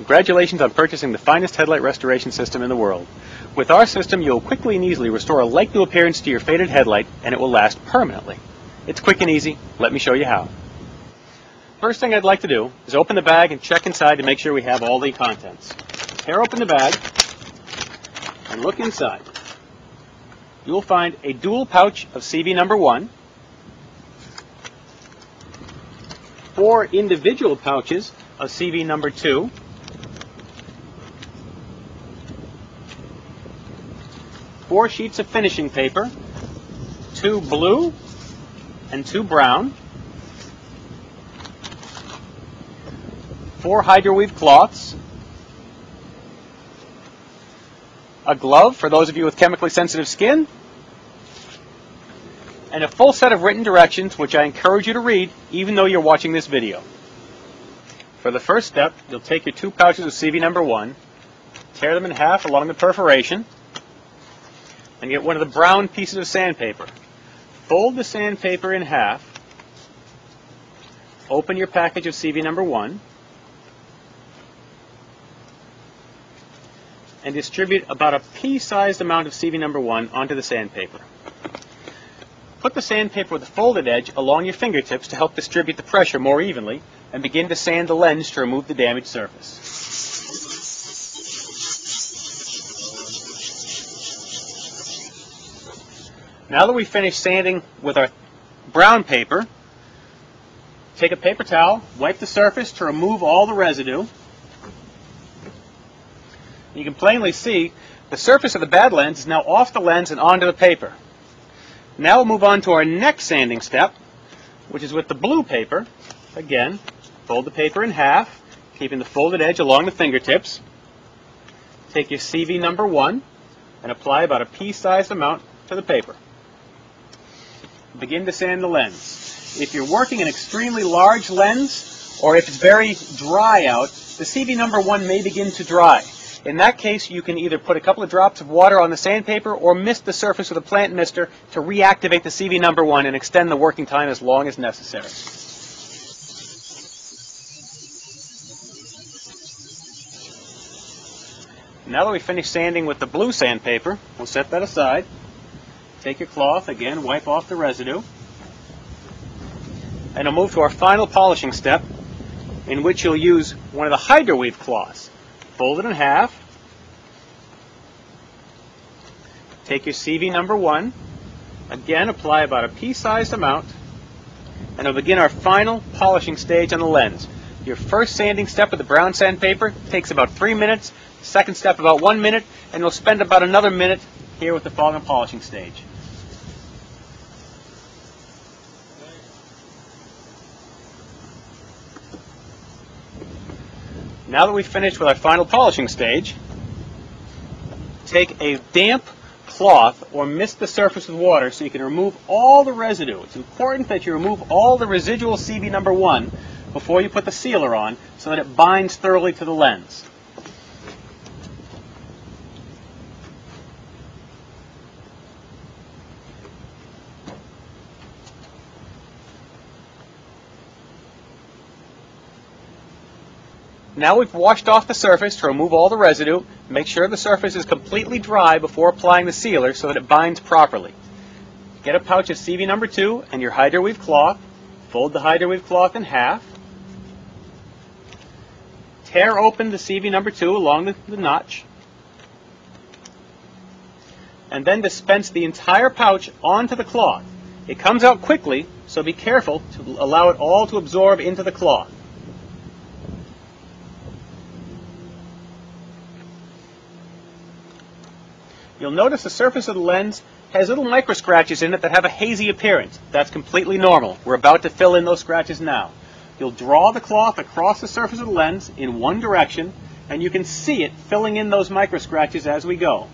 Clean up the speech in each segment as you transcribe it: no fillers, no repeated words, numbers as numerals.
Congratulations on purchasing the finest headlight restoration system in the world. With our system, you'll quickly and easily restore a like-new appearance to your faded headlight, and it will last permanently. It's quick and easy. Let me show you how. First thing I'd like to do is open the bag and check inside to make sure we have all the contents. Tear open the bag and look inside. You will find a dual pouch of CV number 1, 4 individual pouches of CV number 2, 4 sheets of finishing paper, 2 blue and 2 brown, 4 hydroweave cloths, a glove for those of you with chemically sensitive skin, and a full set of written directions which I encourage you to read even though you're watching this video. For the first step, you'll take your 2 pouches of CV number 1, tear them in half along the perforation, and get one of the brown pieces of sandpaper. Fold the sandpaper in half, open your package of CV number 1, and distribute about a pea-sized amount of CV number 1 onto the sandpaper. Put the sandpaper with a folded edge along your fingertips to help distribute the pressure more evenly, and begin to sand the lens to remove the damaged surface. Now that we've finished sanding with our brown paper, take a paper towel, wipe the surface to remove all the residue. You can plainly see the surface of the bad lens is now off the lens and onto the paper. Now we'll move on to our next sanding step, which is with the blue paper. Again, fold the paper in half, keeping the folded edge along the fingertips. Take your CV number 1 and apply about a pea-sized amount to the paper. Begin to sand the lens. If you're working an extremely large lens, or if it's very dry out, the CV number 1 may begin to dry. In that case, you can either put a couple of drops of water on the sandpaper or mist the surface with a plant mister to reactivate the CV number 1 and extend the working time as long as necessary. Now that we've finished sanding with the blue sandpaper, we'll set that aside. Take your cloth, again, wipe off the residue, and we'll move to our final polishing step, in which you'll use one of the hydroweave cloths. Fold it in half, take your CV number 1, again apply about a pea-sized amount, and we'll begin our final polishing stage on the lens. Your first sanding step with the brown sandpaper takes about 3 minutes, second step about 1 minute, and you'll spend about another minute here with the final polishing stage. Now that we've finished with our final polishing stage, take a damp cloth or mist the surface with water so you can remove all the residue. It's important that you remove all the residual CV number 1 before you put the sealer on so that it binds thoroughly to the lens. Now we've washed off the surface to remove all the residue. Make sure the surface is completely dry before applying the sealer so that it binds properly. Get a pouch of CV number 2 and your hydroweave cloth. Fold the hydroweave cloth in half. Tear open the CV number 2 along the notch. And then dispense the entire pouch onto the cloth. It comes out quickly, so be careful to allow it all to absorb into the cloth. You'll notice the surface of the lens has little micro scratches in it that have a hazy appearance. That's completely normal. We're about to fill in those scratches now. You'll draw the cloth across the surface of the lens in one direction, and you can see it filling in those micro scratches as we go.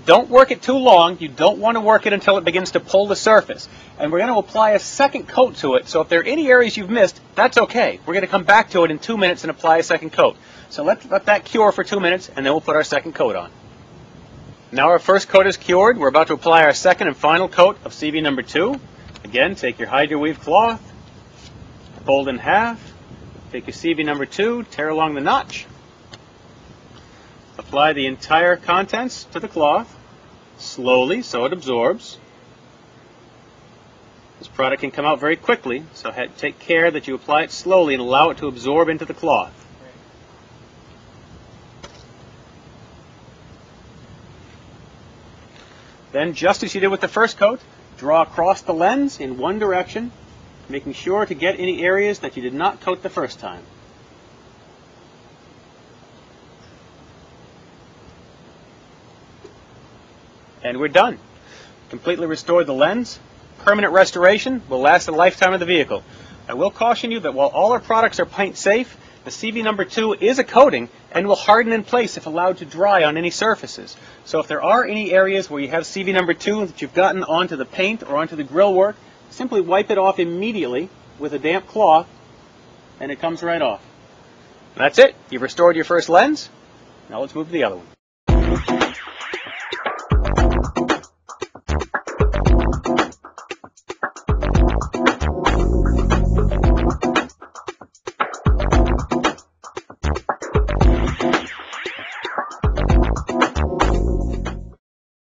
Don't work it too long. You don't want to work it until it begins to pull the surface. And we're going to apply a second coat to it, so if there are any areas you've missed, that's okay. We're going to come back to it in 2 minutes and apply a second coat. So let that cure for 2 minutes, and then we'll put our second coat on. Now our first coat is cured. We're about to apply our second and final coat of CV number 2. Again, take your hydroweave cloth, fold in half, Take your CV number 2, tear along the notch. Apply the entire contents to the cloth, slowly so it absorbs. This product can come out very quickly, so take care that you apply it slowly and allow it to absorb into the cloth. Then, just as you did with the first coat, draw across the lens in one direction, making sure to get any areas that you did not coat the first time. And we're done. Completely restored the lens. Permanent restoration will last the lifetime of the vehicle. I will caution you that while all our products are paint safe, the CV number 2 is a coating and will harden in place if allowed to dry on any surfaces. So if there are any areas where you have CV number 2 that you've gotten onto the paint or onto the grill work, simply wipe it off immediately with a damp cloth and it comes right off. That's it. You've restored your first lens. Now let's move to the other one.